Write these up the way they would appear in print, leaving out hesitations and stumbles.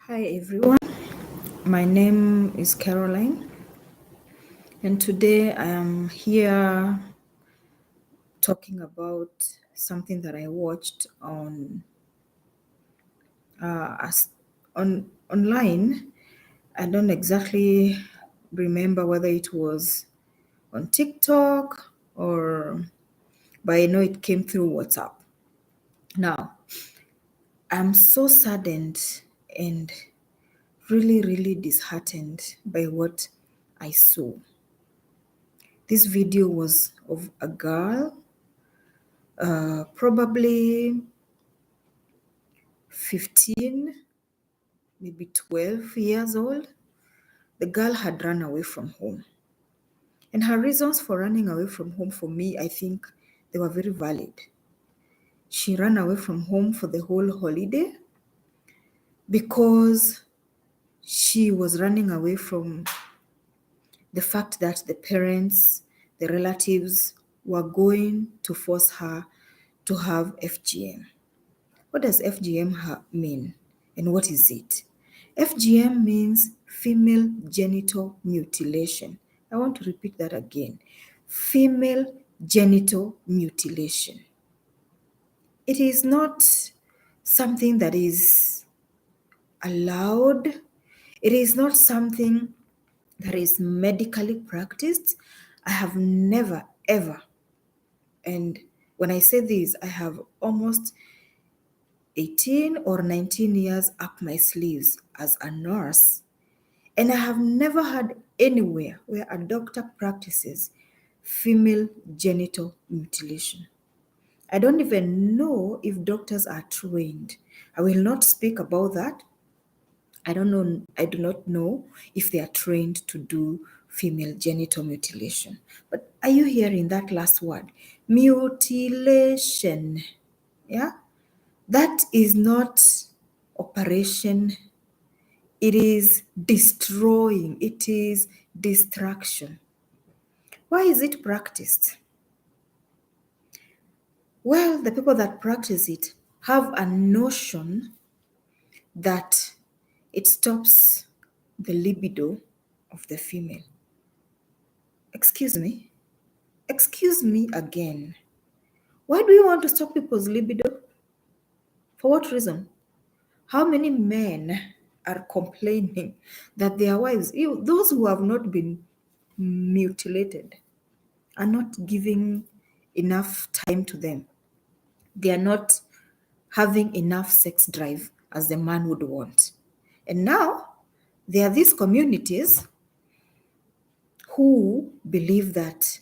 Hi everyone, my name is Caroline, and today I am here talking about something that I watched online. I don't exactly remember whether it was on TikTok or, but I know it came through WhatsApp. Now, I'm so saddened and really disheartened by what I saw. This video was of a girl, probably 15, maybe 12 years old. The girl had run away from home. And her reasons for running away from home, for me, I think they were very valid. She ran away from home for the whole holiday because she was running away from the fact that the parents, the relatives were going to force her to have FGM. What does FGM mean and what is it? FGM means female genital mutilation. I want to repeat that again. Female genital mutilation. It is not something that is allowed. It is not something that is medically practiced. I have never, ever, and when I say this, I have almost 18 or 19 years up my sleeves as a nurse, and I have never heard anywhere where a doctor practices female genital mutilation. I don't even know if doctors are trained. I will not speak about that. I don't know. I do not know if they are trained to do female genital mutilation. But are you hearing that last word? Mutilation. Yeah? That is not operation. It is destroying. It is destruction. Why is it practiced? Well, the people that practice it have a notion that it stops the libido of the female. Excuse me? Excuse me again. Why do you want to stop people's libido? For what reason? How many men are complaining that their wives, those who have not been mutilated, are not giving enough time to them? They are not having enough sex drive as the man would want. And now there are these communities who believe that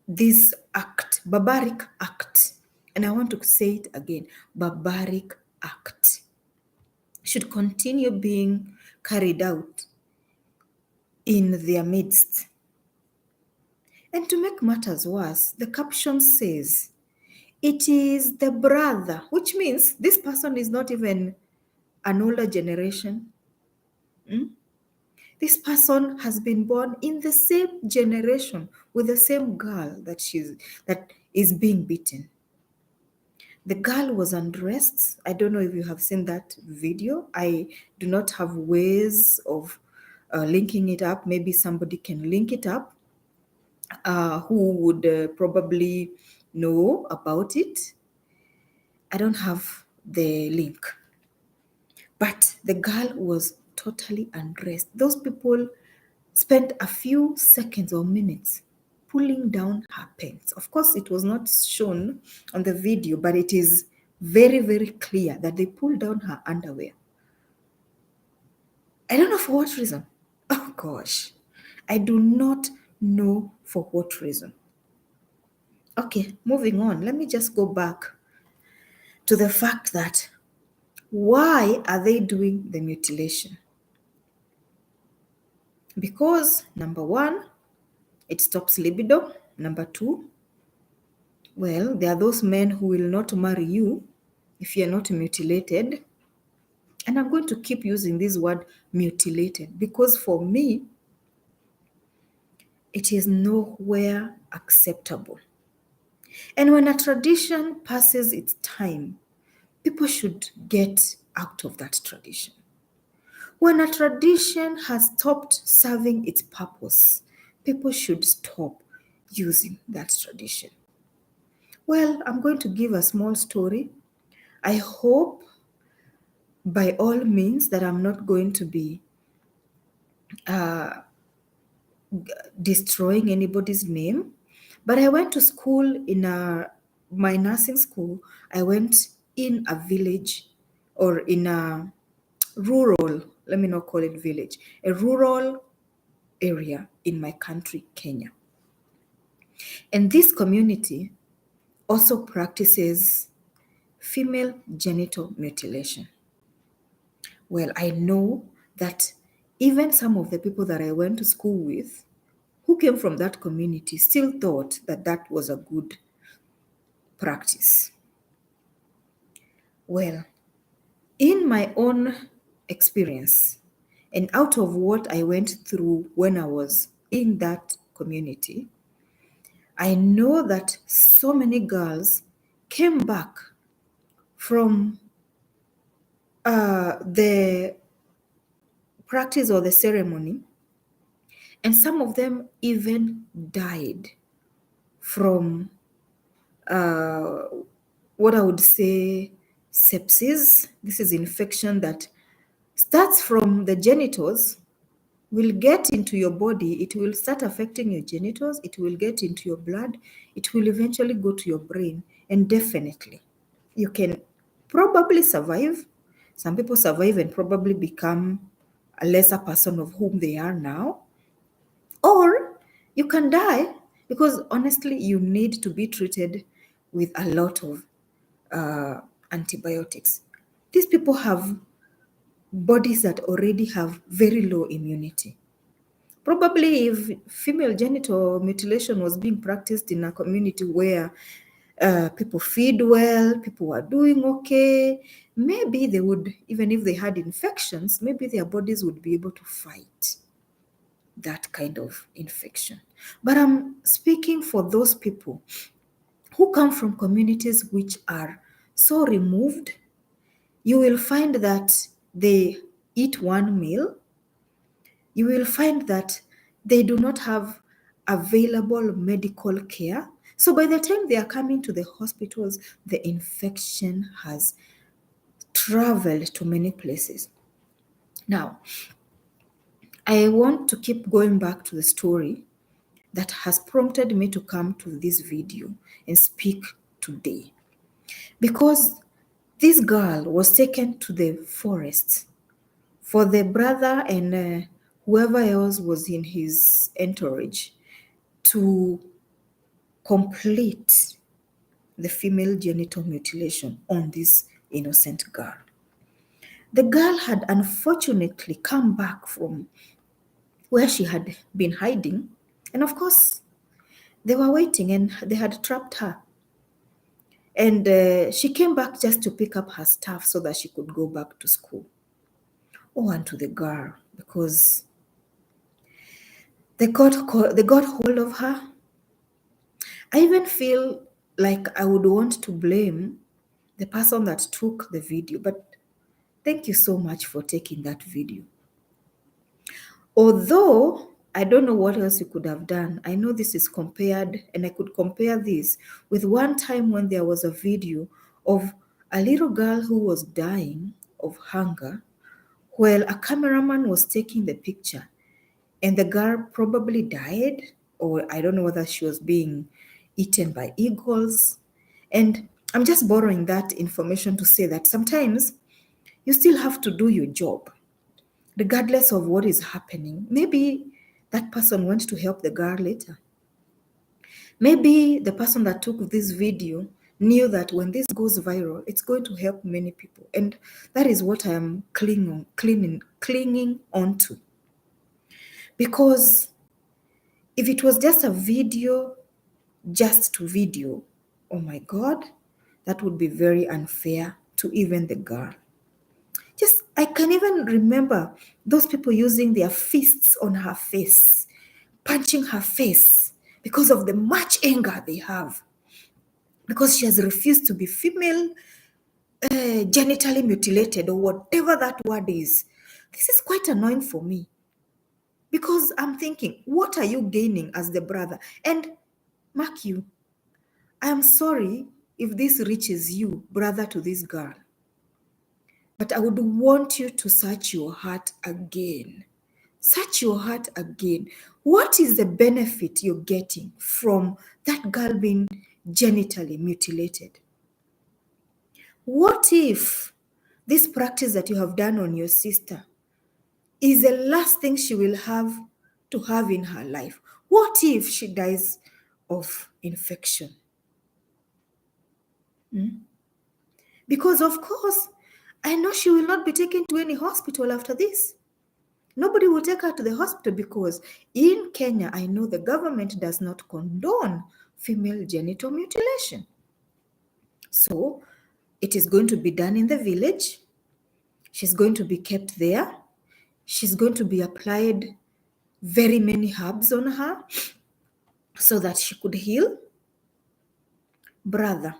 this act, barbaric act, and I want to say it again, barbaric act, should continue being carried out in their midst. And to make matters worse, the caption says, it is the brother, which means this person is not even an older generation. This person has been born in the same generation with the same girl that is being beaten. The girl was undressed. I don't know if you have seen that video. I do not have ways of linking it up. Maybe somebody can link it up who would probably know about it. I don't have the link. But the girl was totally undressed. Those people spent a few seconds or minutes pulling down her pants. Of course, it was not shown on the video, but it is very clear that they pulled down her underwear. I don't know for what reason. Oh gosh, I do not know for what reason. Okay, moving on. Let me just go back to the fact that why are they doing the mutilation? Because number one, it stops libido. Number two, well, there are those men who will not marry you if you're not mutilated. And I'm going to keep using this word mutilated because for me, it is nowhere acceptable. And when a tradition passes its time, people should get out of that tradition. When a tradition has stopped serving its purpose, people should stop using that tradition. Well, I'm going to give a small story. I hope by all means that I'm not going to be destroying anybody's name. But I went to school my nursing school. I went in a village or in a rural, let me not call it village, a rural area in my country, Kenya. And this community also practices female genital mutilation. Well, I know that even some of the people that I went to school with who came from that community still thought that that was a good practice. Well, in my own experience, and out of what I went through when I was in that community, I know that so many girls came back from the practice or the ceremony, and some of them even died from what I would say sepsis. This is infection that starts from the genitals, will get into your body, it will start affecting your genitals, it will get into your blood, it will eventually go to your brain, and definitely you can probably survive. Some people survive and probably become a lesser person of whom they are now, or you can die because honestly you need to be treated with a lot of antibiotics. These people have bodies that already have very low immunity. Probably if female genital mutilation was being practiced in a community where people feed well, people are doing okay, maybe they would, even if they had infections, maybe their bodies would be able to fight that kind of infection. But I'm speaking for those people who come from communities which are so removed. You will find that they eat one meal. You will find that they do not have available medical care. So by the time they are coming to the hospitals, the infection has traveled to many places. Now, I want to keep going back to the story that has prompted me to come to this video and speak today. Because this girl was taken to the forest for the brother and whoever else was in his entourage to complete the female genital mutilation on this innocent girl. The girl had unfortunately come back from where she had been hiding, and of course, they were waiting and they had trapped her. And she came back just to pick up her stuff so that she could go back to school. Oh, and to the girl, because they got hold of her. I even feel like I would want to blame the person that took the video, but thank you so much for taking that video. Although I don't know what else you could have done. I know this is compared, and I could compare this with one time when there was a video of a little girl who was dying of hunger while a cameraman was taking the picture, and the girl probably died, or I don't know whether she was being eaten by eagles. And I'm just borrowing that information to say that sometimes you still have to do your job, regardless of what is happening. Maybe that person went to help the girl later. Maybe the person that took this video knew that when this goes viral, it's going to help many people. And that is what I am clinging onto. Because if it was just a video, just to video, oh my God, that would be very unfair to even the girl. I can even remember those people using their fists on her face, punching her face because of the much anger they have. Because she has refused to be female genitally mutilated or whatever that word is. This is quite annoying for me because I'm thinking, what are you gaining as the brother? And mark you, I am sorry if this reaches you, brother to this girl, but I would want you to search your heart again. Search your heart again. What is the benefit you're getting from that girl being genitally mutilated? What if this practice that you have done on your sister is the last thing she will have to have in her life? What if she dies of infection? Because, of course, I know she will not be taken to any hospital after this. Nobody will take her to the hospital because in Kenya, I know the government does not condone female genital mutilation. So it is going to be done in the village. She's going to be kept there. She's going to be applied very many herbs on her so that she could heal. Brother,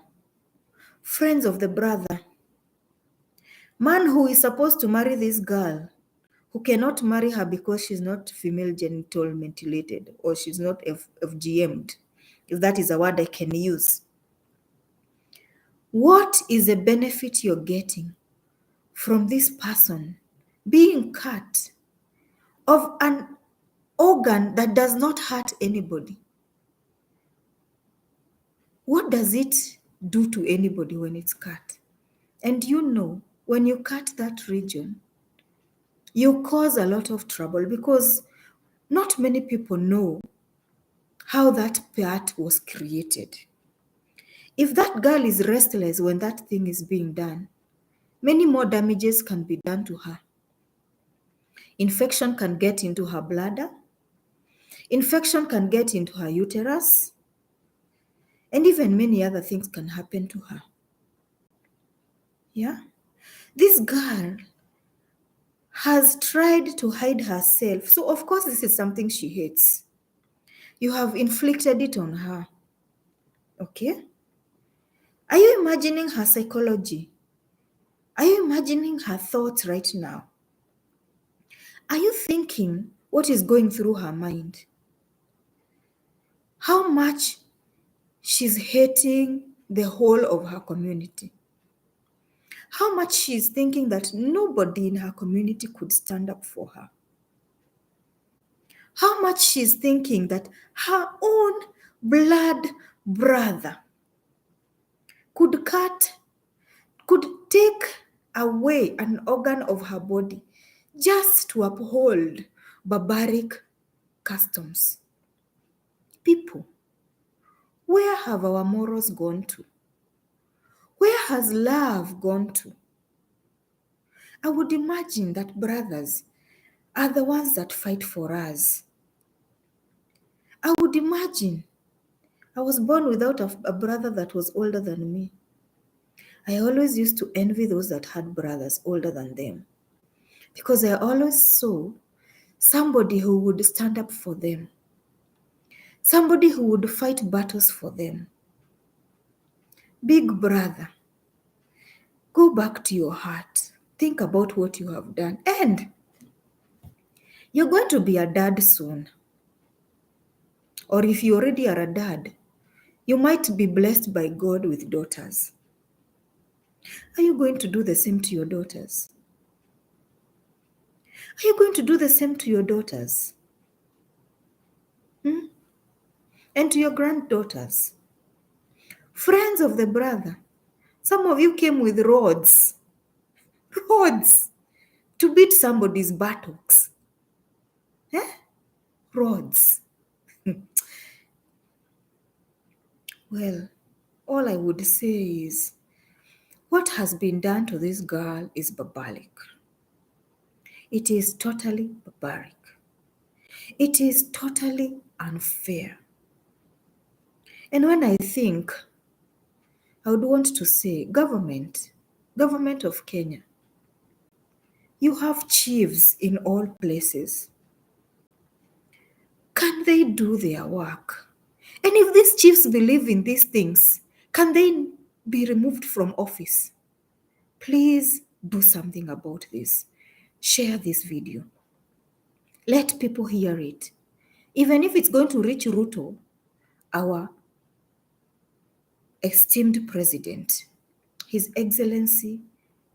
friends of the brother, man who is supposed to marry this girl, who cannot marry her because she's not female genital mutilated or she's not FGM'd, if that is a word I can use. What is the benefit you're getting from this person being cut of an organ that does not hurt anybody? What does it do to anybody when it's cut? And you know, when you cut that region, you cause a lot of trouble because not many people know how that part was created. If that girl is restless when that thing is being done, many more damages can be done to her. Infection can get into her bladder. Infection can get into her uterus. And even many other things can happen to her. Yeah? This girl has tried to hide herself. So, of course, this is something she hates. You have inflicted it on her. Okay? Are you imagining her psychology? Are you imagining her thoughts right now? Are you thinking what is going through her mind? How much she's hating the whole of her community? How much she's thinking that nobody in her community could stand up for her? How much she's thinking that her own blood brother could take away an organ of her body just to uphold barbaric customs. People, where have our morals gone to? Where has love gone to? I would imagine that brothers are the ones that fight for us. I would imagine I was born without a brother that was older than me. I always used to envy those that had brothers older than them because I always saw somebody who would stand up for them, somebody who would fight battles for them. Big brother, go back to your heart. Think about what you have done. And you're going to be a dad soon. Or if you already are a dad, you might be blessed by God with daughters. Are you going to do the same to your daughters? Are you going to do the same to your daughters? And to your granddaughters? Friends of the brother, some of you came with rods to beat somebody's buttocks. Rods. Well, all I would say is what has been done to this girl is barbaric. It is totally barbaric. It is totally unfair. And when I think, I would want to say, government of Kenya, you have chiefs in all places. Can they do their work? And if these chiefs believe in these things, can they be removed from office? Please do something about this. Share this video. Let people hear it. Even if it's going to reach Ruto, our esteemed president, His Excellency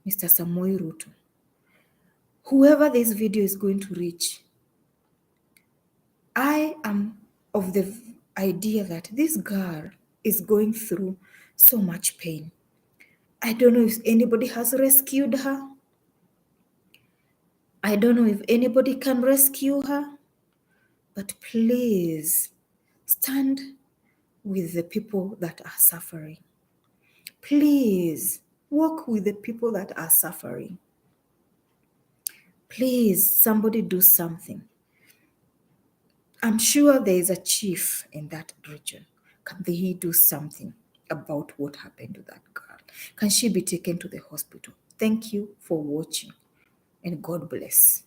Mr. Samoei Ruto, whoever this video is going to reach, I am of the idea that this girl is going through so much pain. I don't know if anybody has rescued her. I don't know if anybody can rescue her. But please stand with the people that are suffering. Please walk with the people that are suffering. Please, somebody do something. I'm sure there is a chief in that region. Can he do something about what happened to that girl? Can she be taken to the hospital? Thank you for watching, and God bless.